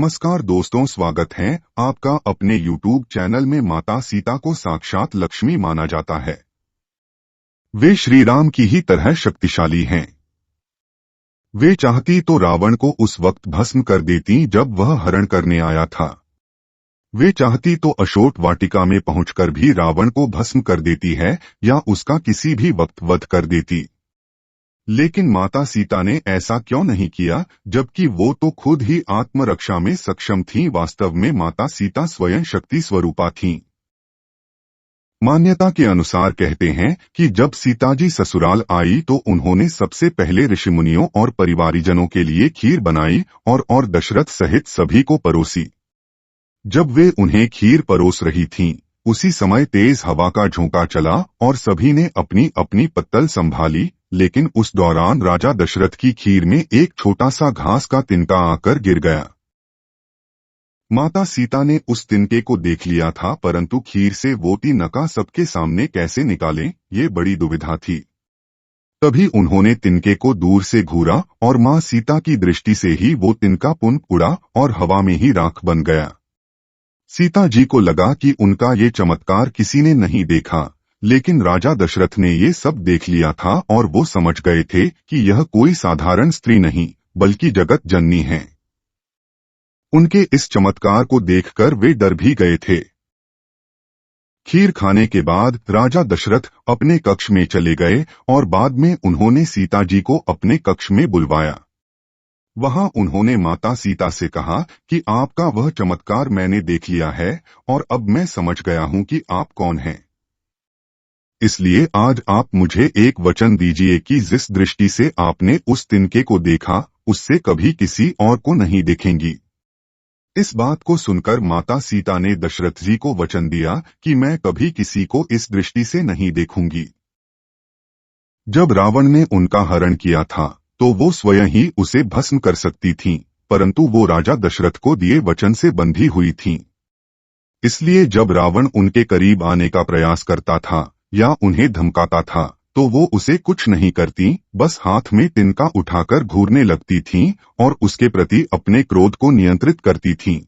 नमस्कार दोस्तों, स्वागत है आपका अपने YouTube चैनल में। माता सीता को साक्षात लक्ष्मी माना जाता है। वे श्री राम की ही तरह शक्तिशाली हैं। वे चाहती तो रावण को उस वक्त भस्म कर देती जब वह हरण करने आया था। वे चाहती तो अशोक वाटिका में पहुंचकर भी रावण को भस्म कर देती है या उसका किसी भी वक्त वध कर देती। लेकिन माता सीता ने ऐसा क्यों नहीं किया, जबकि वो तो खुद ही आत्मरक्षा में सक्षम थीं। वास्तव में माता सीता स्वयं शक्ति स्वरूपा थीं। मान्यता के अनुसार कहते हैं कि जब सीता जी ससुराल आई तो उन्होंने सबसे पहले ऋषिमुनियों और परिवारीजनों के लिए खीर बनाई और दशरथ सहित सभी को परोसी। जब वे उन्हें खीर परोस रही थीं, उसी समय तेज हवा का झोंका चला और सभी ने अपनी अपनी पत्तल संभाली। लेकिन उस दौरान राजा दशरथ की खीर में एक छोटा सा घास का तिनका आकर गिर गया। माता सीता ने उस तिनके को देख लिया था, परंतु खीर से वो तिनका सबके सामने कैसे निकालें, ये बड़ी दुविधा थी। तभी उन्होंने तिनके को दूर से घूरा और मां सीता की दृष्टि से ही वो तिनका पुनः उड़ा और हवा में ही राख बन गया। सीता जी को लगा कि उनका ये चमत्कार किसी ने नहीं देखा, लेकिन राजा दशरथ ने ये सब देख लिया था और वो समझ गए थे कि यह कोई साधारण स्त्री नहीं बल्कि जगत जननी है। उनके इस चमत्कार को देखकर वे डर भी गए थे। खीर खाने के बाद राजा दशरथ अपने कक्ष में चले गए और बाद में उन्होंने सीता जी को अपने कक्ष में बुलवाया। वहां उन्होंने माता सीता से कहा कि आपका वह चमत्कार मैंने देख लिया है और अब मैं समझ गया हूं कि आप कौन हैं। इसलिए आज आप मुझे एक वचन दीजिए कि जिस दृष्टि से आपने उस तिनके को देखा, उससे कभी किसी और को नहीं देखेंगी। इस बात को सुनकर माता सीता ने दशरथ जी को वचन दिया कि मैं कभी किसी को इस दृष्टि से नहीं देखूंगी। जब रावण ने उनका हरण किया था तो वो स्वयं ही उसे भस्म कर सकती थीं, परंतु वो राजा दशरथ को दिए वचन से बंधी हुई थीं। इसलिए जब रावण उनके करीब आने का प्रयास करता था या उन्हें धमकाता था तो वो उसे कुछ नहीं करती, बस हाथ में तिनका उठाकर घूरने लगती थीं और उसके प्रति अपने क्रोध को नियंत्रित करती थीं।